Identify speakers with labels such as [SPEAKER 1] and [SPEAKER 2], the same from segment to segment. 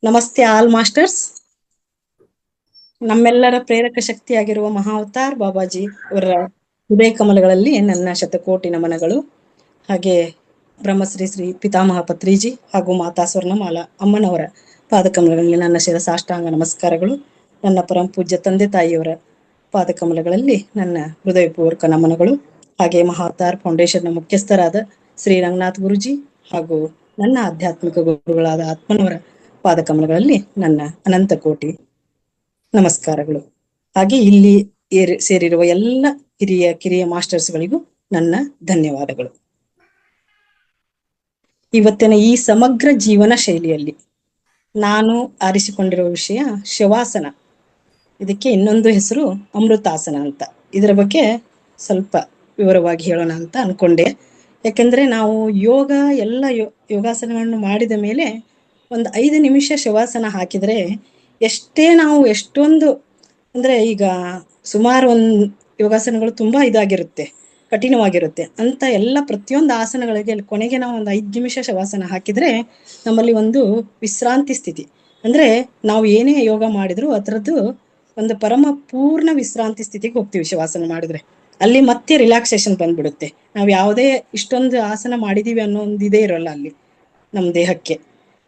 [SPEAKER 1] ನಮಸ್ತೆ all masters. ನಮ್ಮೆಲ್ಲರ ಪ್ರೇರಕ ಶಕ್ತಿಯಾಗಿರುವ ಮಹಾವತಾರ್ ಬಾಬಾಜಿ ಅವರ ಹೃದಯ ಕಮಲಗಳಲ್ಲಿ ನನ್ನ ಶತಕೋಟಿ ನಮನಗಳು. ಹಾಗೆ ಬ್ರಹ್ಮಶ್ರೀ ಶ್ರೀ ಪಿತಾಮಹ ಪತ್ರಿಜಿ ಹಾಗೂ ಮಾತಾ ಸ್ವರ್ಣಮಾಲ ಅಮ್ಮನವರ ಪಾದಕಮಲಗಳಲ್ಲಿ ನನ್ನ ಶಿರಸಾಷ್ಟಾಂಗ ನಮಸ್ಕಾರಗಳು. ನನ್ನ ಪರಂ ಪೂಜ್ಯ ತಂದೆ ತಾಯಿಯವರ ಪಾದಕಮಲಗಳಲ್ಲಿ ನನ್ನ ಹೃದಯಪೂರ್ವಕ ನಮನಗಳು. ಹಾಗೆ ಮಹಾವತಾರ್ ಫೌಂಡೇಶನ್ ಮುಖ್ಯಸ್ಥರಾದ ಶ್ರೀ ರಂಗನಾಥ್ ಗುರುಜಿ ಹಾಗೂ ನನ್ನ ಆಧ್ಯಾತ್ಮಿಕ ಗುರುಗಳಾದ ಆತ್ಮನವರ ಪಾದಕಮಲಗಳಲ್ಲಿ ನನ್ನ ಅನಂತ ಕೋಟಿ ನಮಸ್ಕಾರಗಳು. ಹಾಗೆ ಇಲ್ಲಿ ಸೇರಿರುವ ಎಲ್ಲ ಹಿರಿಯ ಕಿರಿಯ ಮಾಸ್ಟರ್ಸ್ಗಳಿಗೂ ನನ್ನ ಧನ್ಯವಾದಗಳು. ಇವತ್ತಿನ ಈ ಸಮಗ್ರ ಜೀವನ ಶೈಲಿಯಲ್ಲಿ ನಾನು ಆರಿಸಿಕೊಂಡಿರುವ ವಿಷಯ ಶವಾಸನ. ಇದಕ್ಕೆ ಇನ್ನೊಂದು ಹೆಸರು ಅಮೃತಾಸನ ಅಂತ. ಇದರ ಬಗ್ಗೆ ಸ್ವಲ್ಪ ವಿವರವಾಗಿ ಹೇಳೋಣ ಅಂತ ಅನ್ಕೊಂಡೆ. ಯಾಕೆಂದ್ರೆ ನಾವು ಯೋಗ ಎಲ್ಲ ಯೋಗಾಸನಗಳನ್ನು ಮಾಡಿದ ಮೇಲೆ ಒಂದು 5 ನಿಮಿಷ ಶವಾಸನ ಹಾಕಿದ್ರೆ ಎಷ್ಟೊಂದು ಅಂದ್ರೆ ಈಗ ಸುಮಾರು ಯೋಗಾಸನಗಳು ತುಂಬಾ ಇದಾಗಿರುತ್ತೆ, ಕಠಿಣವಾಗಿರುತ್ತೆ ಅಂತ ಎಲ್ಲ ಪ್ರತಿಯೊಂದು ಆಸನಗಳಿಗೆ ಕೊನೆಗೆ ನಾವು ಒಂದು 5 ನಿಮಿಷ ಶವಾಸನ ಹಾಕಿದ್ರೆ ನಮ್ಮಲ್ಲಿ ಒಂದು ವಿಶ್ರಾಂತಿ ಸ್ಥಿತಿ, ಅಂದ್ರೆ ನಾವು ಏನೇ ಯೋಗ ಮಾಡಿದ್ರು ಅದರದ್ದು ಒಂದು ಪರಮ ಪೂರ್ಣ ವಿಶ್ರಾಂತಿ ಸ್ಥಿತಿಗೆ ಹೋಗ್ತೀವಿ. ಶವಾಸನ ಮಾಡಿದ್ರೆ ಅಲ್ಲಿ ಮತ್ತೆ ರಿಲ್ಯಾಕ್ಸೇಷನ್ ಬಂದ್ಬಿಡುತ್ತೆ. ನಾವು ಯಾವುದೇ ಇಷ್ಟೊಂದು ಆಸನ ಮಾಡಿದೀವಿ ಅನ್ನೋ ಒಂದು ಇದೇ ಇರೋಲ್ಲ ಅಲ್ಲಿ ನಮ್ಮ ದೇಹಕ್ಕೆ.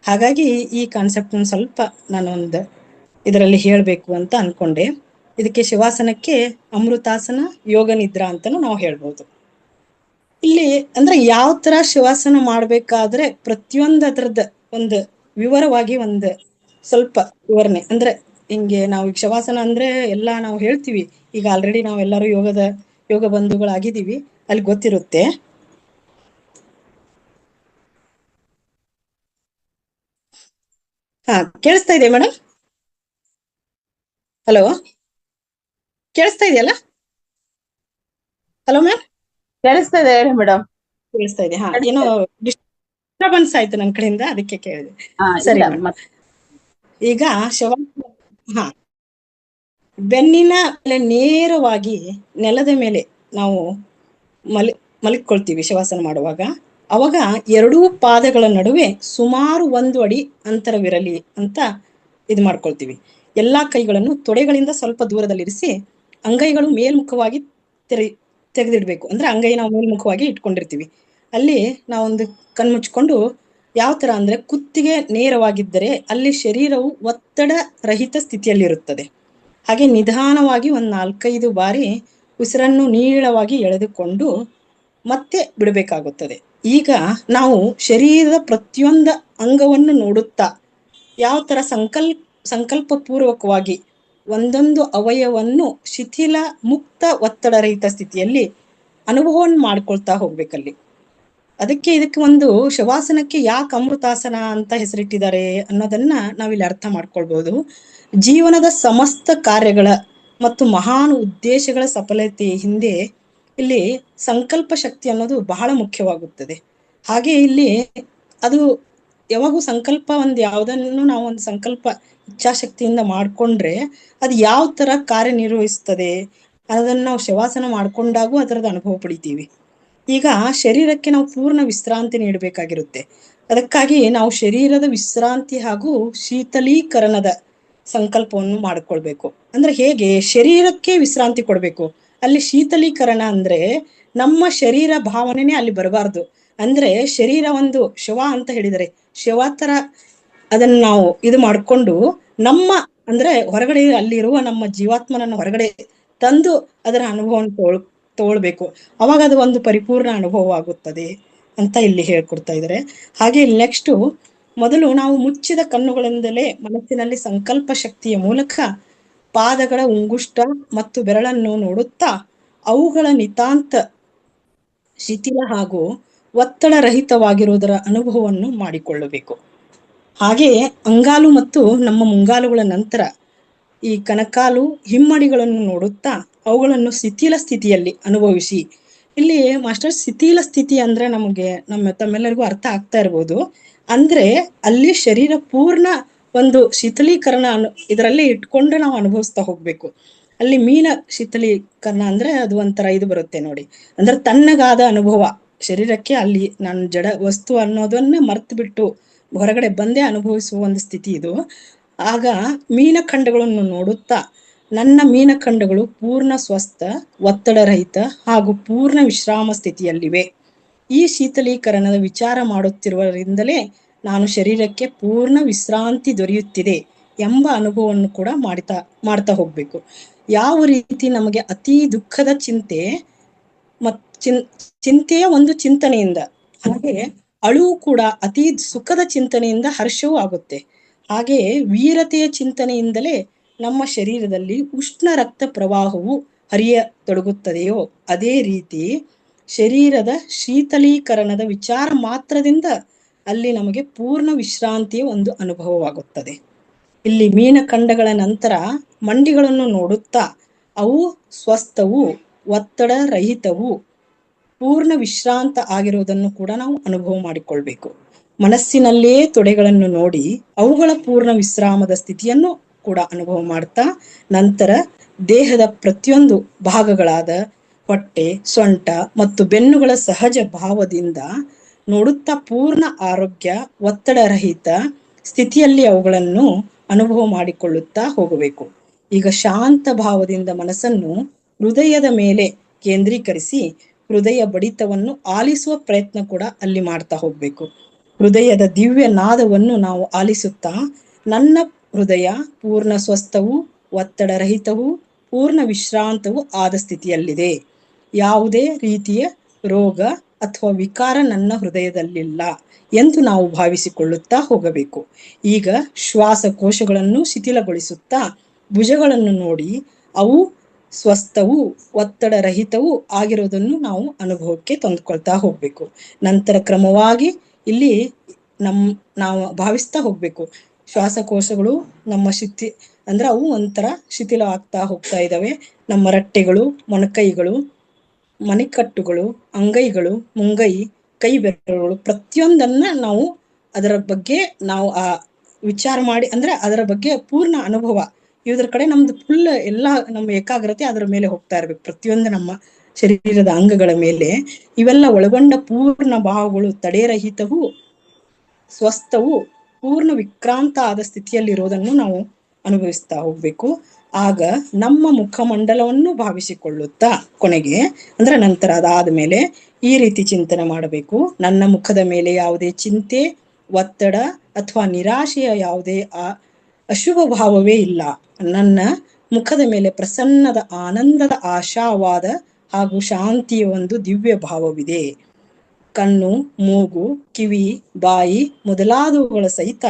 [SPEAKER 1] ಹಾಗಾಗಿ ಈ ಕಾನ್ಸೆಪ್ಟ್ ಸ್ವಲ್ಪ ನಾನು ಇದರಲ್ಲಿ ಹೇಳ್ಬೇಕು ಅಂತ ಅನ್ಕೊಂಡೆ. ಇದಕ್ಕೆ ಶವಾಸನಕ್ಕೆ ಅಮೃತಾಸನ, ಯೋಗ ನಿದ್ರಾ ಅಂತಾನು ನಾವು ಹೇಳ್ಬೋದು. ಇಲ್ಲಿ ಅಂದ್ರೆ ಯಾವ ತರ ಶವಾಸನ ಮಾಡ್ಬೇಕಾದ್ರೆ ಪ್ರತಿಯೊಂದು ಅದರದ್ದು ಒಂದು ವಿವರವಾಗಿ ಸ್ವಲ್ಪ ವಿವರಣೆ. ಅಂದ್ರೆ ಹಿಂಗೆ ನಾವು ಈಗ ಶವಾಸನ ಅಂದ್ರೆ ಎಲ್ಲಾ ನಾವು ಹೇಳ್ತೀವಿ, ಈಗ ಆಲ್ರೆಡಿ ನಾವೆಲ್ಲರೂ ಯೋಗ ಬಂಧುಗಳಾಗಿದ್ದೀವಿ, ಅಲ್ಲಿ ಗೊತ್ತಿರುತ್ತೆ. ಕೇಳಿಸ್ತಾ ಇದೆ ಮೇಡಮ್? ಹಲೋ, ಕೇಳಿಸ್ತಾ ಇದೆಯಲ್ಲ? ಹಲೋ ಮ್ಯಾಮ್,
[SPEAKER 2] ಕೇಳಿಸ್ತಾ ಇದೆ ಹೇಳಿ ಮೇಡಮ್.
[SPEAKER 1] ಕೇಳಿಸ್ತಾ ಇದೆ. ಏನೋ ಡಿಸ್ಟರ್ಬೆನ್ಸ್ ಆಯ್ತು ನನ್ನ ಕಡೆಯಿಂದ, ಅದಕ್ಕೆ ಕೇಳಿದೆ. ಸರಿ ಮೇಡಮ್. ಈಗ ಶವಾಸನ ಬೆನ್ನಿನ ಮೇಲೆ ನೇರವಾಗಿ ನೆಲದ ಮೇಲೆ ನಾವು ಮಲಗಿಕೊಳ್ತೀವಿ ಶವಾಸನ ಮಾಡುವಾಗ. ಅವಾಗ 2 ಪಾದಗಳ ನಡುವೆ ಸುಮಾರು 1 ಅಡಿ ಅಂತರವಿರಲಿ ಅಂತ ಇದು ಮಾಡ್ಕೊಳ್ತೀವಿ. ಎಲ್ಲಾ ಕೈಗಳನ್ನು ತೊಡೆಗಳಿಂದ ಸ್ವಲ್ಪ ದೂರದಲ್ಲಿರಿಸಿ ಅಂಗೈಗಳು ಮೇಲ್ಮುಖವಾಗಿ ತೆಗೆದಿಡ್ಬೇಕು. ಅಂದ್ರೆ ಅಂಗೈ ನಾವು ಮೇಲ್ಮುಖವಾಗಿ ಇಟ್ಕೊಂಡಿರ್ತೀವಿ. ಅಲ್ಲಿ ನಾವೊಂದು ಕಣ್ಮುಚ್ಕೊಂಡು ಯಾವ ತರ ಅಂದ್ರೆ ಕುತ್ತಿಗೆ ನೇರವಾಗಿದ್ದರೆ ಅಲ್ಲಿ ಶರೀರವು ಒತ್ತಡ ರಹಿತ ಸ್ಥಿತಿಯಲ್ಲಿರುತ್ತದೆ. ಹಾಗೆ ನಿಧಾನವಾಗಿ 4-5 ಬಾರಿ ಉಸಿರನ್ನು ನೀಳವಾಗಿ ಎಳೆದುಕೊಂಡು ಮತ್ತೆ ಬಿಡಬೇಕಾಗುತ್ತದೆ. ಈಗ ನಾವು ಶರೀರದ ಪ್ರತಿಯೊಂದು ಅಂಗವನ್ನು ನೋಡುತ್ತಾ ಯಾವ ತರ ಸಂಕಲ್ಪ ಪೂರ್ವಕವಾಗಿ ಒಂದೊಂದು ಅವಯವನ್ನು ಶಿಥಿಲ ಮುಕ್ತ ಒತ್ತಡ ರಹಿತ ಸ್ಥಿತಿಯಲ್ಲಿ ಅನುಭವವನ್ನು ಮಾಡ್ಕೊಳ್ತಾ ಹೋಗ್ಬೇಕಲ್ಲಿ. ಇದಕ್ಕೆ ಒಂದು ಶವಾಸನಕ್ಕೆ ಯಾಕೆ ಅಮೃತಾಸನ ಅಂತ ಹೆಸರಿಟ್ಟಿದ್ದಾರೆ ಅನ್ನೋದನ್ನ ನಾವಿಲ್ಲಿ ಅರ್ಥ ಮಾಡ್ಕೊಳ್ಬಹುದು. ಜೀವನದ ಸಮಸ್ತ ಕಾರ್ಯಗಳ ಮತ್ತು ಮಹಾನ್ ಉದ್ದೇಶಗಳ ಸಫಲತೆ ಹಿಂದೆ ಇಲ್ಲಿ ಸಂಕಲ್ಪ ಶಕ್ತಿ ಅನ್ನೋದು ಬಹಳ ಮುಖ್ಯವಾಗುತ್ತದೆ. ಹಾಗೆ ಇಲ್ಲಿ ಅದು ಯಾವಾಗೂ ಸಂಕಲ್ಪ ಯಾವುದನ್ನು ನಾವು ಒಂದು ಸಂಕಲ್ಪ ಇಚ್ಛಾಶಕ್ತಿಯಿಂದ ಮಾಡ್ಕೊಂಡ್ರೆ ಅದು ಯಾವ ತರ ಕಾರ್ಯನಿರ್ವಹಿಸ್ತದೆ ಅದನ್ನ ನಾವು ಶವಾಸನ ಮಾಡ್ಕೊಂಡಾಗೂ ಅದರದ ಅನುಭವ ಪಡಿತೀವಿ. ಈಗ ಶರೀರಕ್ಕೆ ನಾವು ಪೂರ್ಣ ವಿಶ್ರಾಂತಿ ನೀಡಬೇಕಾಗಿರುತ್ತೆ. ಅದಕ್ಕಾಗಿ ನಾವು ಶರೀರದ ವಿಶ್ರಾಂತಿ ಹಾಗೂ ಶೀತಲೀಕರಣದ ಸಂಕಲ್ಪವನ್ನು ಮಾಡಿಕೊಳ್ಬೇಕು. ಅಂದ್ರೆ ಹೇಗೆ ಶರೀರಕ್ಕೆ ವಿಶ್ರಾಂತಿ ಕೊಡ್ಬೇಕು, ಅಲ್ಲಿ ಶೀತಲೀಕರಣ ಅಂದ್ರೆ ನಮ್ಮ ಶರೀರ ಭಾವನೆನೇ ಅಲ್ಲಿ ಬರಬಾರ್ದು. ಅಂದ್ರೆ ಶರೀರ ಒಂದು ಶವ ಅಂತ ಹೇಳಿದರೆ ಶವ ತರ ಅದನ್ನ ನಾವು ಇದು ಮಾಡ್ಕೊಂಡು ನಮ್ಮ ಅಂದ್ರೆ ಹೊರಗಡೆ ಅಲ್ಲಿರುವ ನಮ್ಮ ಜೀವಾತ್ಮನನ್ನು ಹೊರಗಡೆ ತಂದು ಅದರ ಅನುಭವವನ್ನು ತಗೊಳ್ಬೇಕು. ಅವಾಗ ಅದು ಒಂದು ಪರಿಪೂರ್ಣ ಅನುಭವ ಆಗುತ್ತದೆ ಅಂತ ಇಲ್ಲಿ ಹೇಳ್ಕೊಡ್ತಾ ಇದ್ದಾರೆ. ಹಾಗೆ ನೆಕ್ಸ್ಟ್ ಮೊದಲು ನಾವು ಮುಚ್ಚಿದ ಕಣ್ಣುಗಳಿಂದಲೇ ಮನಸ್ಸಿನಲ್ಲಿ ಸಂಕಲ್ಪ ಶಕ್ತಿಯ ಮೂಲಕ ಪಾದಗಳ ಉಂಗುಷ್ಟ ಮತ್ತು ಬೆರಳನ್ನು ನೋಡುತ್ತಾ ಅವುಗಳ ನಿತಾಂತ ಶಿಥಿಲ ಹಾಗೂ ಒತ್ತಡ ರಹಿತವಾಗಿರುವುದರ ಅನುಭವವನ್ನು ಮಾಡಿಕೊಳ್ಳಬೇಕು. ಹಾಗೆಯೇ ಅಂಗಾಲು ಮತ್ತು ನಮ್ಮ ಮುಂಗಾಲುಗಳ ನಂತರ ಈ ಕಣಕಾಲು ಹಿಮ್ಮಡಿಗಳನ್ನು ನೋಡುತ್ತಾ ಅವುಗಳನ್ನು ಶಿಥಿಲ ಸ್ಥಿತಿಯಲ್ಲಿ ಅನುಭವಿಸಿ. ಇಲ್ಲಿ ಮಾಸ್ಟರ್ ಶಿಥಿಲ ಸ್ಥಿತಿ ಅಂದ್ರೆ ನಮಗೆ ತಮ್ಮೆಲ್ಲರಿಗೂ ಅರ್ಥ ಆಗ್ತಾ ಇರ್ಬೋದು. ಅಂದ್ರೆ ಅಲ್ಲಿ ಶರೀರ ಪೂರ್ಣ ಒಂದು ಶೀತಲೀಕರಣ ಇದರಲ್ಲಿ ಇಟ್ಕೊಂಡು ನಾವು ಅನುಭವಿಸ್ತಾ ಹೋಗ್ಬೇಕು. ಅಲ್ಲಿ ಮೀನ ಶೀತಲೀಕರಣ ಅಂದ್ರೆ ಅದು ಒಂಥರ ಇದು ಬರುತ್ತೆ ನೋಡಿ, ಅಂದ್ರೆ ತಣ್ಣಗಾದ ಅನುಭವ ಶರೀರಕ್ಕೆ. ಅಲ್ಲಿ ನಾನು ಜಡ ವಸ್ತು ಅನ್ನೋದನ್ನ ಮರ್ತು ಬಿಟ್ಟು ಹೊರಗಡೆ ಬಂದೇ ಅನುಭವಿಸುವ ಒಂದು ಸ್ಥಿತಿ ಇದು. ಆಗ ಮೀನಖಂಡಗಳನ್ನು ನೋಡುತ್ತಾ ನನ್ನ ಮೀನಖಂಡಗಳು ಪೂರ್ಣ ಸ್ವಸ್ಥ, ಒತ್ತಡರಹಿತ ಹಾಗೂ ಪೂರ್ಣ ವಿಶ್ರಾಮ ಸ್ಥಿತಿಯಲ್ಲಿವೆ. ಈ ಶೀತಲೀಕರಣದ ವಿಚಾರ ಮಾಡುತ್ತಿರುವುದರಿಂದಲೇ ನಾನು ಶರೀರಕ್ಕೆ ಪೂರ್ಣ ವಿಶ್ರಾಂತಿ ದೊರೆಯುತ್ತಿದೆ ಎಂಬ ಅನುಭವವನ್ನು ಕೂಡ ಮಾಡ್ತಾ ಹೋಗ್ಬೇಕು. ಯಾವ ರೀತಿ ನಮಗೆ ಅತಿ ದುಃಖದ ಚಿಂತೆ ಚಿಂತೆಯ ಒಂದು ಚಿಂತನೆಯಿಂದ, ಹಾಗೆ ಅಳುವು ಕೂಡ ಅತಿ ಸುಖದ ಚಿಂತನೆಯಿಂದ ಹರ್ಷವೂ ಆಗುತ್ತೆ. ಹಾಗೆ ವೀರತೆಯ ಚಿಂತನೆಯಿಂದಲೇ ನಮ್ಮ ಶರೀರದಲ್ಲಿ ಉಷ್ಣ ರಕ್ತ ಪ್ರವಾಹವು ಹರಿಯತೊಡಗುತ್ತದೆಯೋ ಅದೇ ರೀತಿ ಶರೀರದ ಶೀತಲೀಕರಣದ ವಿಚಾರ ಮಾತ್ರದಿಂದ ಅಲ್ಲಿ ನಮಗೆ ಪೂರ್ಣ ವಿಶ್ರಾಂತಿಯ ಒಂದು ಅನುಭವವಾಗುತ್ತದೆ. ಇಲ್ಲಿ ಮೀನಖಂಡಗಳ ನಂತರ ಮಂಡಿಗಳನ್ನು ನೋಡುತ್ತಾ ಅವು ಸ್ವಸ್ಥವು, ಒತ್ತಡ ರಹಿತವು, ಪೂರ್ಣ ವಿಶ್ರಾಂತ ಆಗಿರುವುದನ್ನು ಕೂಡ ನಾವು ಅನುಭವ ಮಾಡಿಕೊಳ್ಬೇಕು. ಮನಸ್ಸಿನಲ್ಲೇ ತೊಡೆಗಳನ್ನು ನೋಡಿ ಅವುಗಳ ಪೂರ್ಣ ವಿಶ್ರಾಮದ ಸ್ಥಿತಿಯನ್ನು ಕೂಡ ಅನುಭವ ಮಾಡ್ತಾ, ನಂತರ ದೇಹದ ಪ್ರತಿಯೊಂದು ಭಾಗಗಳಾದ ಹೊಟ್ಟೆ, ಸೊಂಟ ಮತ್ತು ಬೆನ್ನುಗಳ ಸಹಜ ಭಾವದಿಂದ ನೋಡುತ್ತಾ ಪೂರ್ಣ ಆರೋಗ್ಯ, ಒತ್ತಡ ರಹಿತ ಸ್ಥಿತಿಯಲ್ಲಿ ಅವುಗಳನ್ನು ಅನುಭವ ಮಾಡಿಕೊಳ್ಳುತ್ತಾ ಹೋಗಬೇಕು. ಈಗ ಶಾಂತ ಭಾವದಿಂದ ಮನಸ್ಸನ್ನು ಹೃದಯದ ಮೇಲೆ ಕೇಂದ್ರೀಕರಿಸಿ ಹೃದಯ ಬಡಿತವನ್ನು ಆಲಿಸುವ ಪ್ರಯತ್ನ ಕೂಡ ಅಲ್ಲಿ ಮಾಡ್ತಾ ಹೋಗ್ಬೇಕು. ಹೃದಯದ ದಿವ್ಯ ನಾದವನ್ನು ನಾವು ಆಲಿಸುತ್ತಾ ನನ್ನ ಹೃದಯ ಪೂರ್ಣ ಸ್ವಸ್ಥವೂ, ಒತ್ತಡ ರಹಿತವೂ, ಪೂರ್ಣ ವಿಶ್ರಾಂತವೂ ಆದ ಸ್ಥಿತಿಯಲ್ಲಿದೆ. ಯಾವುದೇ ರೀತಿಯ ರೋಗ ಅಥವಾ ವಿಕಾರ ನನ್ನ ಹೃದಯದಲ್ಲಿಲ್ಲ ಎಂದು ನಾವು ಭಾವಿಸಿಕೊಳ್ಳುತ್ತಾ ಹೋಗಬೇಕು. ಈಗ ಶ್ವಾಸಕೋಶಗಳನ್ನು ಶಿಥಿಲಗೊಳಿಸುತ್ತಾ ಭುಜಗಳನ್ನು ನೋಡಿ ಅವು ಸ್ವಸ್ಥವೂ, ಒತ್ತಡ ರಹಿತವೂ ಆಗಿರೋದನ್ನು ನಾವು ಅನುಭವಕ್ಕೆ ತಂದುಕೊಳ್ತಾ ಹೋಗ್ಬೇಕು. ನಂತರ ಕ್ರಮವಾಗಿ ಇಲ್ಲಿ ನಾವು ಭಾವಿಸ್ತಾ ಹೋಗ್ಬೇಕು, ಶ್ವಾಸಕೋಶಗಳು ನಮ್ಮ ಅಂದ್ರೆ ಅವು ಒಂಥರ ಶಿಥಿಲ ಆಗ್ತಾ ಹೋಗ್ತಾ ಇದ್ದಾವೆ. ನಮ್ಮ ರಟ್ಟೆಗಳು, ಮೊಣಕೈಗಳು, ಮಣಿಕಟ್ಟುಗಳು, ಅಂಗೈಗಳು, ಮುಂಗೈ, ಕೈ ಬೆರಳುಗಳು ಪ್ರತಿಯೊಂದನ್ನ ನಾವು ಅದರ ಬಗ್ಗೆ ನಾವು ವಿಚಾರ ಮಾಡಿ, ಅಂದ್ರೆ ಅದರ ಬಗ್ಗೆ ಪೂರ್ಣ ಅನುಭವ ಇದ್ರ ಕಡೆ ನಮ್ದು ಫುಲ್ ಎಲ್ಲ ನಮ್ಮ ಏಕಾಗ್ರತೆ ಅದರ ಮೇಲೆ ಹೋಗ್ತಾ ಇರ್ಬೇಕು. ಪ್ರತಿಯೊಂದು ನಮ್ಮ ಶರೀರದ ಅಂಗಗಳ ಮೇಲೆ ಇವೆಲ್ಲ ಒಳಗೊಂಡ ಪೂರ್ಣ ಭಾವಗಳು ತಡೆರಹಿತವೂ, ಸ್ವಸ್ಥವೂ, ಪೂರ್ಣ ವಿಕ್ರಾಂತ ಆದ ಸ್ಥಿತಿಯಲ್ಲಿರೋದನ್ನು ನಾವು ಅನುಭವಿಸ್ತಾ ಹೋಗ್ಬೇಕು. ಆಗ ನಮ್ಮ ಮುಖಮಂಡಲವನ್ನು ಭಾವಿಸಿಕೊಳ್ಳುತ್ತಾ ಕೊನೆಗೆ ಅಂದ್ರೆ ನಂತರ ಅದಾದ ಮೇಲೆ ಈ ರೀತಿ ಚಿಂತನೆ ಮಾಡಬೇಕು, ನನ್ನ ಮುಖದ ಮೇಲೆ ಯಾವುದೇ ಚಿಂತೆ, ಒತ್ತಡ ಅಥವಾ ನಿರಾಶೆಯ ಯಾವುದೇ ಅಶುಭ ಭಾವವೇ ಇಲ್ಲ. ನನ್ನ ಮುಖದ ಮೇಲೆ ಪ್ರಸನ್ನದ, ಆನಂದದ, ಆಶಾವಾದ ಹಾಗೂ ಶಾಂತಿಯ ಒಂದು ದಿವ್ಯ ಭಾವವಿದೆ. ಕಣ್ಣು, ಮೂಗು, ಕಿವಿ, ಬಾಯಿ ಮೊದಲಾದವುಗಳ ಸಹಿತ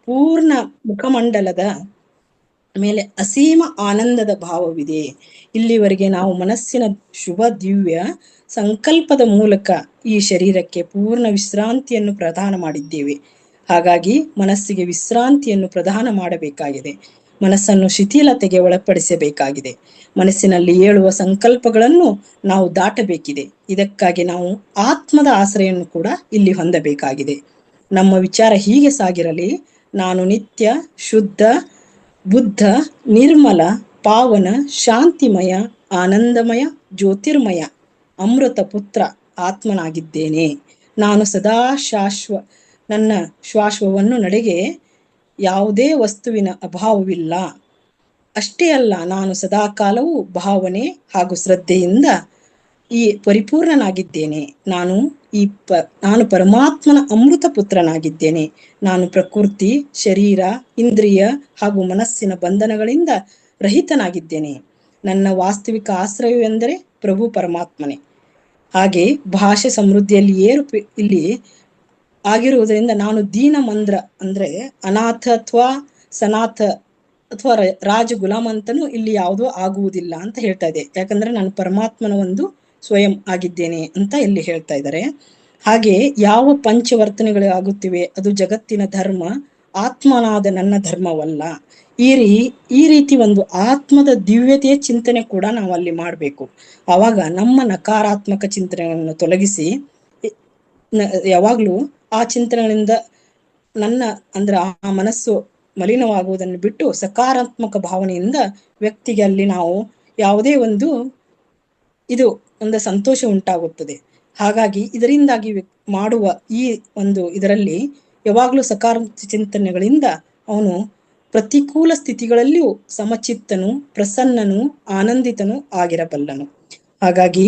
[SPEAKER 1] ಪೂರ್ಣ ಮುಖಮಂಡಲದ ಮೇಲೆ ಅಸೀಮ ಆನಂದದ ಭಾವವಿದೆ. ಇಲ್ಲಿವರೆಗೆ ನಾವು ಮನಸ್ಸಿನ ಶುಭ ದಿವ್ಯ ಸಂಕಲ್ಪದ ಮೂಲಕ ಈ ಶರೀರಕ್ಕೆ ಪೂರ್ಣ ವಿಶ್ರಾಂತಿಯನ್ನು ಪ್ರದಾನ ಮಾಡಿದ್ದೇವೆ. ಹಾಗಾಗಿ ಮನಸ್ಸಿಗೆ ವಿಶ್ರಾಂತಿಯನ್ನು ಪ್ರದಾನ ಮಾಡಬೇಕಾಗಿದೆ. ಮನಸ್ಸನ್ನು ಶಿಥಿಲತೆಗೆ ಒಳಪಡಿಸಬೇಕಾಗಿದೆ. ಮನಸ್ಸಿನಲ್ಲಿ ಏಳುವ ಸಂಕಲ್ಪಗಳನ್ನು ನಾವು ದಾಟಬೇಕಿದೆ. ಇದಕ್ಕಾಗಿ ನಾವು ಆತ್ಮದ ಆಶ್ರಯನ್ನು ಕೂಡ ಇಲ್ಲಿ ಹೊಂದಬೇಕಾಗಿದೆ. ನಮ್ಮ ವಿಚಾರ ಹೀಗೆ ಸಾಗಿರಲಿ, ನಾನು ನಿತ್ಯ, ಶುದ್ಧ, ಬುದ್ಧ, ನಿರ್ಮಲ, ಪಾವನ, ಶಾಂತಿಮಯ, ಆನಂದಮಯ, ಜ್ಯೋತಿರ್ಮಯ, ಅಮೃತ ಪುತ್ರ ಆತ್ಮನಾಗಿದ್ದೇನೆ. ನಾನು ಸದಾ ನನ್ನ ಶ್ವಾಸವನ್ನು ನಡೆಗೆ ಯಾವುದೇ ವಸ್ತುವಿನ ಅಭಾವವಿಲ್ಲ. ಅಷ್ಟೇ ಅಲ್ಲ, ನಾನು ಸದಾ ಕಾಲವೂ ಭಾವನೆ ಹಾಗೂ ಶ್ರದ್ಧೆಯಿಂದ ಈ ಪರಿಪೂರ್ಣನಾಗಿದ್ದೇನೆ. ನಾನು ಪರಮಾತ್ಮನ ಅಮೃತ ಪುತ್ರನಾಗಿದ್ದೇನೆ. ನಾನು ಪ್ರಕೃತಿ, ಶರೀರ, ಇಂದ್ರಿಯ ಹಾಗೂ ಮನಸ್ಸಿನ ಬಂಧನಗಳಿಂದ ರಹಿತನಾಗಿದ್ದೇನೆ. ನನ್ನ ವಾಸ್ತವಿಕ ಆಶ್ರಯವೆಂದರೆ ಪ್ರಭು ಪರಮಾತ್ಮನೇ. ಹಾಗೆ ಭಾಷೆ ಸಮೃದ್ಧಿಯಲ್ಲಿ ಇಲ್ಲಿ ಆಗಿರುವುದರಿಂದ ನಾನು ದೀನ ಮಂದ್ರ ಅಂದ್ರೆ ಅನಾಥ ಅಥವಾ ಸನಾಥ ಅಥವಾ ರಾಜ ಗುಲಾಮ ಅಂತನೂ ಇಲ್ಲಿ ಯಾವುದೂ ಆಗುವುದಿಲ್ಲ ಅಂತ ಹೇಳ್ತಾ ಇದೆ. ಯಾಕಂದ್ರೆ ನಾನು ಪರಮಾತ್ಮನ ಒಂದು ಸ್ವಯಂ ಆಗಿದ್ದೇನೆ ಅಂತ ಇಲ್ಲಿ ಹೇಳ್ತಾ ಇದ್ದಾರೆ. ಹಾಗೆ ಯಾವ ಪಂಚವರ್ತನೆಗಳು ಆಗುತ್ತಿವೆ ಅದು ಜಗತ್ತಿನ ಧರ್ಮ, ಆತ್ಮನಾದ ನನ್ನ ಧರ್ಮವಲ್ಲ. ಈ ರೀತಿ ಒಂದು ಆತ್ಮದ ದಿವ್ಯತೆಯ ಚಿಂತನೆ ಕೂಡ ನಾವು ಅಲ್ಲಿ ಮಾಡಬೇಕು. ಆವಾಗ ನಮ್ಮ ನಕಾರಾತ್ಮಕ ಚಿಂತನೆಗಳನ್ನು ತೊಲಗಿಸಿ ಯಾವಾಗ್ಲೂ ಆ ಚಿಂತನೆಗಳಿಂದ ಅಂದ್ರೆ ಆ ಮನಸ್ಸು ಮಲಿನವಾಗುವುದನ್ನು ಬಿಟ್ಟು ಸಕಾರಾತ್ಮಕ ಭಾವನೆಯಿಂದ ವ್ಯಕ್ತಿಗೆ ಅಲ್ಲಿ ನಾವು ಯಾವುದೇ ಒಂದು ಸಂತೋಷ ಉಂಟಾಗುತ್ತದೆ. ಹಾಗಾಗಿ ಇದರಿಂದಾಗಿ ಮಾಡುವ ಈ ಇದರಲ್ಲಿ ಯಾವಾಗ್ಲೂ ಸಕಾರಾತ್ಮಕ ಚಿಂತನೆಗಳಿಂದ ಅವನು ಪ್ರತಿಕೂಲ ಸ್ಥಿತಿಗಳಲ್ಲಿಯೂ ಸಮಚಿತ್ತನು, ಪ್ರಸನ್ನನು, ಆನಂದಿತನು ಆಗಿರಬಲ್ಲನು. ಹಾಗಾಗಿ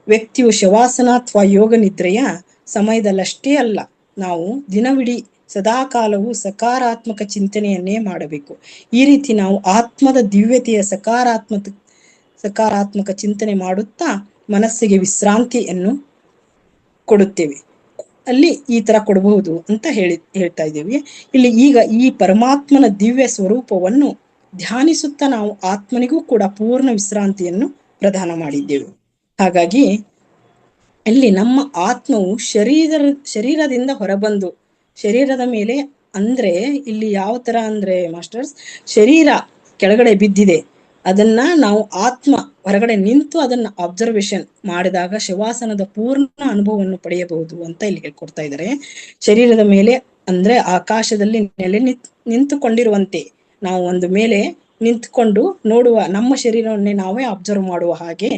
[SPEAKER 1] ವ್ಯಕ್ತಿಯು ಶವಾಸನ ಅಥವಾ ಯೋಗ ನಿದ್ರೆಯ ಸಮಯದಲ್ಲಷ್ಟೇ ಅಲ್ಲ, ನಾವು ದಿನವಿಡೀ ಸದಾಕಾಲವೂ ಸಕಾರಾತ್ಮಕ ಚಿಂತನೆಯನ್ನೇ ಮಾಡಬೇಕು. ಈ ರೀತಿ ನಾವು ಆತ್ಮದ ದಿವ್ಯತೆಯ ಸಕಾರಾತ್ಮಕ ಚಿಂತನೆ ಮಾಡುತ್ತಾ ಮನಸ್ಸಿಗೆ ವಿಶ್ರಾಂತಿಯನ್ನು ಕೊಡುತ್ತೇವೆ. ಅಲ್ಲಿ ಈ ತರ ಕೊಡಬಹುದು ಅಂತ ಹೇಳ್ತಾ ಇದ್ದೇವೆ. ಇಲ್ಲಿ ಈಗ ಈ ಪರಮಾತ್ಮನ ದಿವ್ಯ ಸ್ವರೂಪವನ್ನು ಧ್ಯಾನಿಸುತ್ತಾ ನಾವು ಆತ್ಮನಿಗೂ ಕೂಡ ಪೂರ್ಣ ವಿಶ್ರಾಂತಿಯನ್ನು ಪ್ರದಾನ ಮಾಡಿದ್ದೇವೆ. ಹಾಗಾಗಿ ಇಲ್ಲಿ ನಮ್ಮ ಆತ್ಮವು ಶರೀರದಿಂದ ಹೊರಬಂದು ಶರೀರದ ಮೇಲೆ, ಅಂದ್ರೆ ಇಲ್ಲಿ ಯಾವ ತರ ಅಂದ್ರೆ ಮಾಸ್ಟರ್ಸ್, ಶರೀರ ಕೆಳಗಡೆ ಬಿದ್ದಿದೆ, ಅದನ್ನ ನಾವು ಆತ್ಮ ಹೊರಗಡೆ ನಿಂತು ಅದನ್ನ ಅಬ್ಸರ್ವೇಷನ್ ಮಾಡಿದಾಗ ಶವಾಸನದ ಪೂರ್ಣ ಅನುಭವವನ್ನು ಪಡೆಯಬಹುದು ಅಂತ ಇಲ್ಲಿ ಹೇಳ್ಕೊಡ್ತಾ ಇದ್ದಾರೆ. ಶರೀರದ ಮೇಲೆ ಅಂದ್ರೆ ಆಕಾಶದಲ್ಲಿ ನಿಂತುಕೊಂಡಿರುವಂತೆ ನಾವು ಒಂದು ಮೇಲೆ ನಿಂತ್ಕೊಂಡು ನೋಡುವ ನಮ್ಮ ಶರೀರವನ್ನೇ ನಾವೇ ಅಬ್ಸರ್ವ್ ಮಾಡುವ ಹಾಗೆ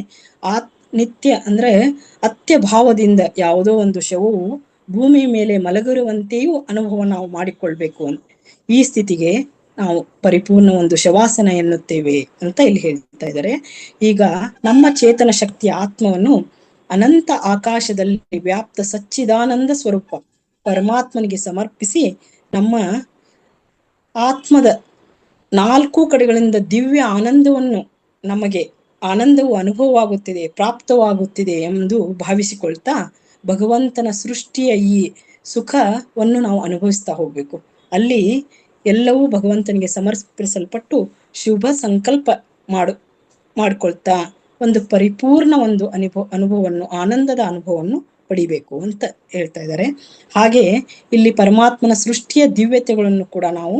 [SPEAKER 1] ನಿತ್ಯ ಅಂದ್ರೆ ಅತ್ಯ ಭಾವದಿಂದ ಯಾವುದೋ ಒಂದು ಶವವು ಭೂಮಿ ಮೇಲೆ ಮಲಗಿರುವಂತೆಯೂ ಅನುಭವ ನಾವು ಮಾಡಿಕೊಳ್ಬೇಕು ಅಂತ. ಈ ಸ್ಥಿತಿಗೆ ನಾವು ಪರಿಪೂರ್ಣ ಒಂದು ಶವಾಸನ ಎನ್ನುತ್ತೇವೆ ಅಂತ ಇಲ್ಲಿ ಹೇಳ್ತಾ ಇದ್ದಾರೆ. ಈಗ ನಮ್ಮ ಚೇತನ ಶಕ್ತಿಯ ಆತ್ಮವನ್ನು ಅನಂತ ಆಕಾಶದಲ್ಲಿ ವ್ಯಾಪ್ತ ಸಚ್ಚಿದಾನಂದ ಸ್ವರೂಪ ಪರಮಾತ್ಮನಿಗೆ ಸಮರ್ಪಿಸಿ ನಮ್ಮ ಆತ್ಮದ 4 ಕಡೆಗಳಿಂದ ದಿವ್ಯ ಆನಂದವನ್ನು, ನಮಗೆ ಆನಂದವು ಅನುಭವವಾಗುತ್ತಿದೆ, ಪ್ರಾಪ್ತವಾಗುತ್ತಿದೆ ಎಂದು ಭಾವಿಸಿಕೊಳ್ತಾ ಭಗವಂತನ ಸೃಷ್ಟಿಯ ಈ ಸುಖವನ್ನು ನಾವು ಅನುಭವಿಸ್ತಾ ಹೋಗ್ಬೇಕು. ಅಲ್ಲಿ ಎಲ್ಲವೂ ಭಗವಂತನಿಗೆ ಸಮರ್ಪಿಸಲ್ಪಟ್ಟು ಶುಭ ಸಂಕಲ್ಪ ಮಾಡ್ಕೊಳ್ತಾ ಒಂದು ಪರಿಪೂರ್ಣ ಒಂದು ಅನುಭವವನ್ನು, ಆನಂದದ ಅನುಭವವನ್ನು ಪಡಿಬೇಕು ಅಂತ ಹೇಳ್ತಾ ಇದ್ದಾರೆ. ಹಾಗೆ ಇಲ್ಲಿ ಪರಮಾತ್ಮನ ಸೃಷ್ಟಿಯ ದಿವ್ಯತೆಗಳನ್ನು ಕೂಡ ನಾವು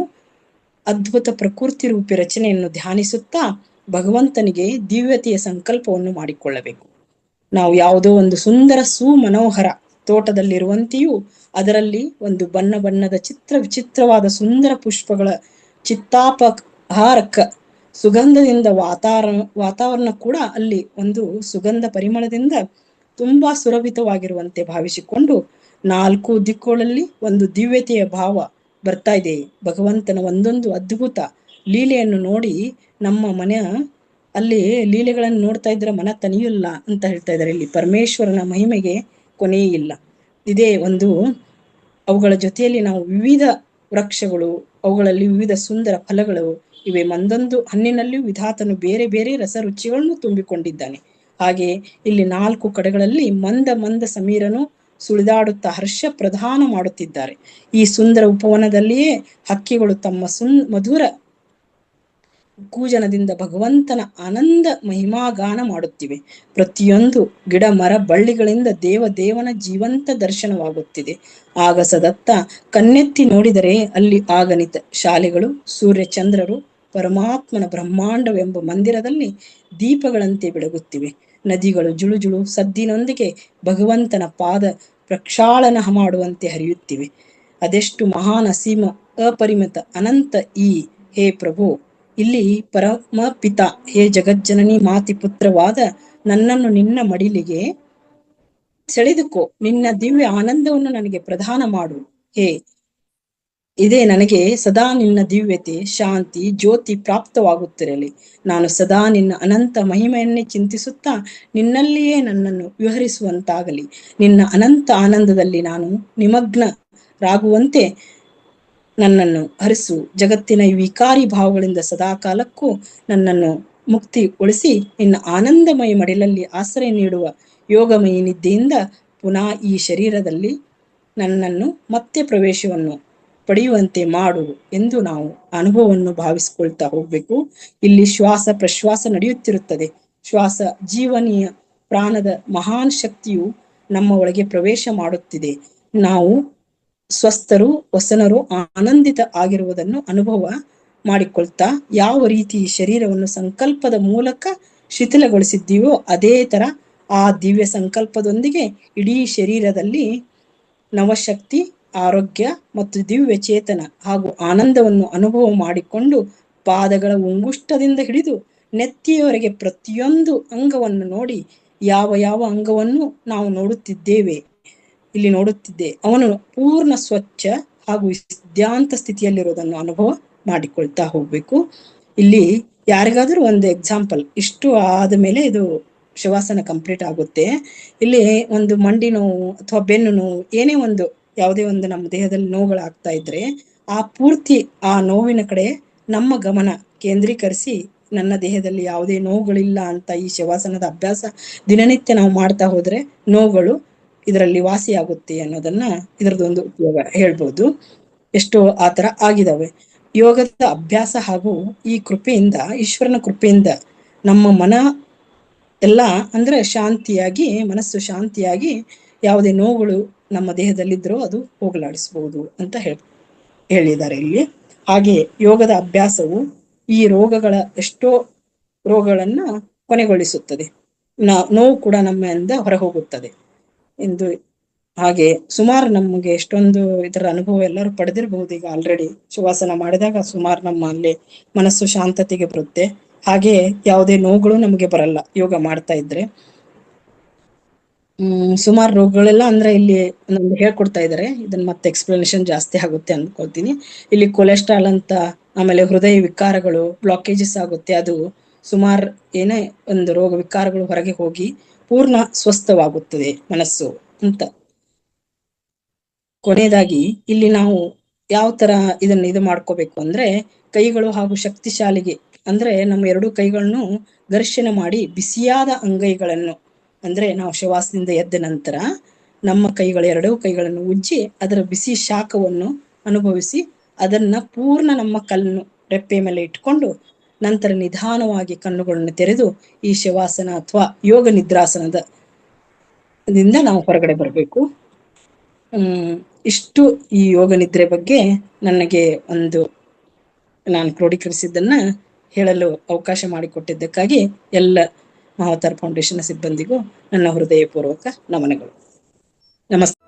[SPEAKER 1] ಅದ್ಭುತ ಪ್ರಕೃತಿ ರೂಪಿ ರಚನೆಯನ್ನು ಧ್ಯಾನಿಸುತ್ತಾ ಭಗವಂತನಿಗೆ ದಿವ್ಯತೆಯ ಸಂಕಲ್ಪವನ್ನು ಮಾಡಿಕೊಳ್ಳಬೇಕು. ನಾವು ಯಾವುದೋ ಒಂದು ಸುಂದರ ಸುಮನೋಹರ ತೋಟದಲ್ಲಿರುವಂತೆಯೂ ಅದರಲ್ಲಿ ಒಂದು ಬಣ್ಣ ಬಣ್ಣದ ವಿಚಿತ್ರವಾದ ಸುಂದರ ಪುಷ್ಪಗಳ ಚಿತ್ತಾಪಹಾರಕ ಸುಗಂಧದಿಂದ ವಾತಾವರಣ ಕೂಡ ಅಲ್ಲಿ ಒಂದು ಸುಗಂಧ ಪರಿಮಳದಿಂದ ತುಂಬಾ ಸುರಭಿತವಾಗಿರುವಂತೆ ಭಾವಿಸಿಕೊಂಡು 4 ದಿಕ್ಕುಗಳಲ್ಲಿ ಒಂದು ದಿವ್ಯತೆಯ ಭಾವ ಬರ್ತಾ ಇದೆ. ಭಗವಂತನ ಒಂದೊಂದು ಅದ್ಭುತ ಲೀಲೆಯನ್ನು ನೋಡಿ ನಮ್ಮ ಮನ ಅಲ್ಲಿ ಲೀಲೆಗಳನ್ನು ನೋಡ್ತಾ ಇದ್ರೆ ಮನ ತನಿಯಿಲ್ಲ ಅಂತ ಹೇಳ್ತಾ ಇದ್ದಾರೆ. ಇಲ್ಲಿ ಪರಮೇಶ್ವರನ ಮಹಿಮೆಗೆ ಕೊನೆಯೇ ಇಲ್ಲ. ಇದೇ ಒಂದು ಅವುಗಳ ಜೊತೆಯಲ್ಲಿ ನಾವು ವಿವಿಧ ವೃಕ್ಷಗಳು, ಅವುಗಳಲ್ಲಿ ವಿವಿಧ ಸುಂದರ ಫಲಗಳು ಇವೆ. ಒಂದೊಂದು ಹಣ್ಣಿನಲ್ಲಿಯೂ ವಿಧಾತನು ಬೇರೆ ಬೇರೆ ರಸರುಚಿಗಳನ್ನು ತುಂಬಿಕೊಂಡಿದ್ದಾನೆ. ಹಾಗೆ ಇಲ್ಲಿ 4 ಕಡೆಗಳಲ್ಲಿ ಮಂದ ಸಮೀರನು ಸುಳಿದಾಡುತ್ತಾ ಹರ್ಷ ಪ್ರದಾನ ಮಾಡುತ್ತಿದ್ದಾರೆ. ಈ ಸುಂದರ ಉಪವನದಲ್ಲಿಯೇ ಹಕ್ಕಿಗಳು ತಮ್ಮ ಮಧುರ ಕೂಜನದಿಂದ ಭಗವಂತನ ಆನಂದ ಮಹಿಮಾಗಾನ ಮಾಡುತ್ತಿವೆ. ಪ್ರತಿಯೊಂದು ಗಿಡ ಮರ ಬಳ್ಳಿಗಳಿಂದ ದೇವನ ಜೀವಂತ ದರ್ಶನವಾಗುತ್ತಿದೆ. ಆಗಸದತ್ತ ಕಣ್ಣೆತ್ತಿ ನೋಡಿದರೆ ಅಲ್ಲಿ ಆಗಣಿತ ಶಾಲೆಗಳು, ಸೂರ್ಯ ಚಂದ್ರರು ಪರಮಾತ್ಮನ ಬ್ರಹ್ಮಾಂಡವೆಂಬ ಮಂದಿರದಲ್ಲಿ ದೀಪಗಳಂತೆ ಬೆಳಗುತ್ತಿವೆ. ನದಿಗಳು ಜುಳುಜುಳು ಸದ್ದಿನೊಂದಿಗೆ ಭಗವಂತನ ಪಾದ ಪ್ರಕ್ಷಾಳನ ಮಾಡುವಂತೆ ಹರಿಯುತ್ತಿವೆ. ಅದೆಷ್ಟು ಮಹಾನ್ ಅಸೀಮ ಅಪರಿಮಿತ ಅನಂತ ಈ ಹೇ ಪ್ರಭು, ಇಲ್ಲಿ ಪರಮ ಪಿತ ಹೇ ಜಗಜ್ಜನನಿ ಮಾತಿ ಪುತ್ರವಾದ ನನ್ನನ್ನು ನಿನ್ನ ಮಡಿಲಿಗೆ ಸೆಳೆದುಕೋ, ನಿನ್ನ ದಿವ್ಯ ಆನಂದವನ್ನು ನನಗೆ ಪ್ರದಾನ ಮಾಡು. ಹೇ ಇದೇ ನನಗೆ ಸದಾ ನಿನ್ನ ದಿವ್ಯತೆ ಶಾಂತಿ ಜ್ಯೋತಿ ಪ್ರಾಪ್ತವಾಗುತ್ತಿರಲಿ. ನಾನು ಸದಾ ನಿನ್ನ ಅನಂತ ಮಹಿಮೆಯನ್ನೇ ಚಿಂತಿಸುತ್ತಾ ನಿನ್ನಲ್ಲಿಯೇ ನನ್ನನ್ನು ವಿಹರಿಸುವಂತಾಗಲಿ. ನಿನ್ನ ಅನಂತ ಆನಂದದಲ್ಲಿ ನಾನು ನಿಮಗ್ನರಾಗುವಂತೆ ನನ್ನನ್ನು ಹರಿಸು. ಜಗತ್ತಿನ ಈ ವಿಕಾರಿ ಭಾವಗಳಿಂದ ಸದಾಕಾಲಕ್ಕೂ ನನ್ನನ್ನು ಮುಕ್ತಿಗೊಳಿಸಿ ನಿನ್ನ ಆನಂದಮಯ ಮಡಿಲಲ್ಲಿ ಆಶ್ರಯ ನೀಡುವ ಯೋಗಮಯಿ ನಿದ್ದೆಯಿಂದ ಪುನಃ ಈ ಶರೀರದಲ್ಲಿ ನನ್ನನ್ನು ಮತ್ತೆ ಪ್ರವೇಶವನ್ನು ಪಡೆಯುವಂತೆ ಮಾಡು ಎಂದು ನಾವು ಅನುಭವವನ್ನು ಭಾವಿಸಿಕೊಳ್ತಾ ಹೋಗ್ಬೇಕು. ಇಲ್ಲಿ ಶ್ವಾಸ ಪ್ರಶ್ವಾಸ ನಡೆಯುತ್ತಿರುತ್ತದೆ. ಶ್ವಾಸ ಜೀವನೀಯ ಪ್ರಾಣದ ಮಹಾನ್ ಶಕ್ತಿಯು ನಮ್ಮ ಒಳಗೆ ಪ್ರವೇಶ ಮಾಡುತ್ತಿದೆ. ನಾವು ಸ್ವಸ್ಥರು ವಸನರು ಆನಂದಿತ ಆಗಿರುವುದನ್ನು ಅನುಭವ ಮಾಡಿಕೊಳ್ತಾ ಯಾವ ರೀತಿ ಶರೀರವನ್ನು ಸಂಕಲ್ಪದ ಮೂಲಕ ಶಿಥಿಲಗೊಳಿಸಿದ್ದೀವೋ ಅದೇ ತರ ಆ ದಿವ್ಯ ಸಂಕಲ್ಪದೊಂದಿಗೆ ಇಡೀ ಶರೀರದಲ್ಲಿ ನವಶಕ್ತಿ, ಆರೋಗ್ಯ ಮತ್ತು ದಿವ್ಯ ಚೇತನ ಹಾಗೂ ಆನಂದವನ್ನು ಅನುಭವ ಮಾಡಿಕೊಂಡು ಪಾದಗಳ ಉಂಗುಷ್ಟದಿಂದ ಹಿಡಿದು ನೆತ್ತಿಯವರೆಗೆ ಪ್ರತಿಯೊಂದು ಅಂಗವನ್ನು ನೋಡಿ ಯಾವ ಅಂಗವನ್ನು ನಾವು ನೋಡುತ್ತಿದ್ದೆ ಅವನು ಪೂರ್ಣ ಸ್ವಚ್ಛ ಹಾಗೂ ಸಿದ್ಧಾಂತ ಸ್ಥಿತಿಯಲ್ಲಿರೋದನ್ನು ಅನುಭವ ಮಾಡಿಕೊಳ್ತಾ ಹೋಗ್ಬೇಕು. ಇಲ್ಲಿ ಯಾರಿಗಾದ್ರೂ ಒಂದು ಎಕ್ಸಾಂಪಲ್, ಇಷ್ಟು ಆದ ಮೇಲೆ ಇದು ಶವಾಸನ ಕಂಪ್ಲೀಟ್ ಆಗುತ್ತೆ. ಇಲ್ಲಿ ಒಂದು ಮಂಡಿ ನೋವು ಅಥವಾ ಬೆನ್ನು ನೋವು, ಏನೇ ಒಂದು ಯಾವುದೇ ಒಂದು ನಮ್ಮ ದೇಹದಲ್ಲಿ ನೋವುಗಳಾಗ್ತಾ ಇದ್ರೆ ಆ ಪೂರ್ತಿ ಆ ನೋವಿನ ಕಡೆ ನಮ್ಮ ಗಮನ ಕೇಂದ್ರೀಕರಿಸಿ, ನನ್ನ ದೇಹದಲ್ಲಿ ಯಾವುದೇ ನೋವುಗಳಿಲ್ಲ ಅಂತ ಈ ಶವಾಸನದ ಅಭ್ಯಾಸ ದಿನನಿತ್ಯ ನಾವು ಮಾಡ್ತಾ ಹೋದ್ರೆ ನೋವುಗಳು ಇದರಲ್ಲಿ ವಾಸಿಯಾಗುತ್ತೆ ಅನ್ನೋದನ್ನ ಇದರದೊಂದು ಉಪಯೋಗ ಹೇಳ್ಬೋದು. ಎಷ್ಟೋ ಆತರ ಆಗಿದಾವೆ. ಯೋಗದ ಅಭ್ಯಾಸ ಹಾಗೂ ಈ ಕೃಪೆಯಿಂದ, ಈಶ್ವರನ ಕೃಪೆಯಿಂದ ನಮ್ಮ ಮನ ಎಲ್ಲ ಅಂದ್ರೆ ಶಾಂತಿಯಾಗಿ, ಮನಸ್ಸು ಶಾಂತಿಯಾಗಿ ಯಾವುದೇ ನೋವುಗಳು ನಮ್ಮ ದೇಹದಲ್ಲಿದ್ರೂ ಅದು ಹೋಗಲಾಡಿಸಬಹುದು ಅಂತ ಹೇಳಿದ್ದಾರೆ ಇಲ್ಲಿ. ಹಾಗೆ ಯೋಗದ ಅಭ್ಯಾಸವು ಈ ರೋಗಗಳ, ಎಷ್ಟೋ ರೋಗಗಳನ್ನ ಕೊನೆಗೊಳಿಸುತ್ತದೆ. ನೋವು ಕೂಡ ನಮ್ಮಿಂದ ಹೊರ ಹೋಗುತ್ತದೆ ಎಂದು. ಹಾಗೆ ಸುಮಾರು ನಮಗೆ ಎಷ್ಟೊಂದು ಇದರ ಅನುಭವ ಎಲ್ಲರೂ ಪಡೆದಿರಬಹುದು ಈಗ ಆಲ್ರೆಡಿ. ಶವಾಸನ ಮಾಡಿದಾಗ ಸುಮಾರು ನಮ್ಮಲ್ಲಿ ಮನಸ್ಸು ಶಾಂತತೆಗೆ ಬರುತ್ತೆ. ಹಾಗೆ ಯಾವುದೇ ನೋವುಗಳು ನಮಗೆ ಬರಲ್ಲ ಯೋಗ ಮಾಡ್ತಾ ಇದ್ರೆ. ಸುಮಾರು ರೋಗಗಳೆಲ್ಲ ಅಂದ್ರೆ ಇಲ್ಲಿ ನಮ್ಗೆ ಹೇಳ್ಕೊಡ್ತಾ ಇದ್ದಾರೆ. ಇದನ್ನ ಮತ್ತೆ ಎಕ್ಸ್ಪ್ಲನೇಷನ್ ಜಾಸ್ತಿ ಆಗುತ್ತೆ ಅನ್ಕೊಳ್ತೀನಿ. ಇಲ್ಲಿ ಕೊಲೆಸ್ಟ್ರಾಲ್ ಅಂತ, ಆಮೇಲೆ ಹೃದಯ ವಿಕಾರಗಳು, ಬ್ಲಾಕೇಜಸ್ ಆಗುತ್ತೆ. ಅದು ಸುಮಾರು ಏನೇ ಒಂದು ರೋಗ ವಿಕಾರಗಳು ಹೊರಗೆ ಹೋಗಿ ಪೂರ್ಣ ಸ್ವಸ್ಥವಾಗುತ್ತದೆ ಮನಸ್ಸು ಅಂತ. ಕೊನೆಯದಾಗಿ ಇಲ್ಲಿ ನಾವು ಯಾವ ತರ ಇದು ಮಾಡ್ಕೋಬೇಕು ಅಂದ್ರೆ, ಕೈಗಳು ಹಾಗೂ ಶಕ್ತಿಶಾಲಿಗೆ ಅಂದ್ರೆ ನಮ್ಮ ಎರಡು ಕೈಗಳನ್ನು ಘರ್ಷಣೆ ಮಾಡಿ ಬಿಸಿಯಾದ ಅಂಗೈಗಳನ್ನು, ಅಂದ್ರೆ ನಾವು ಶವಾಸದಿಂದ ಎದ್ದ ನಂತರ ನಮ್ಮ ಎರಡೂ ಕೈಗಳನ್ನು ಉಜ್ಜಿ ಅದರ ಬಿಸಿ ಶಾಖವನ್ನು ಅನುಭವಿಸಿ ಅದನ್ನ ಪೂರ್ಣ ನಮ್ಮ ರೆಪ್ಪೆ ಮೇಲೆ ಇಟ್ಕೊಂಡು ನಂತರ ನಿಧಾನವಾಗಿ ಕಣ್ಣುಗಳನ್ನು ತೆರೆದು ಈ ಶವಾಸನ ಅಥವಾ ಯೋಗ ನಿದ್ರಾಸನದಿಂದ ನಾವು ಹೊರಗಡೆ ಬರಬೇಕು. ಇಷ್ಟು ಈ ಯೋಗ ನಿದ್ರೆ ಬಗ್ಗೆ ನನಗೆ ನಾನು ಕ್ರೋಢೀಕರಿಸಿದ್ದನ್ನ ಹೇಳಲು ಅವಕಾಶ ಮಾಡಿಕೊಟ್ಟಿದ್ದಕ್ಕಾಗಿ ಎಲ್ಲ ಮಹಾವತಾರ್ ಫೌಂಡೇಶನ್ ಸಿಬ್ಬಂದಿಗೂ ನನ್ನ ಹೃದಯಪೂರ್ವಕ ನಮನಗಳು. ನಮಸ್ತೆ.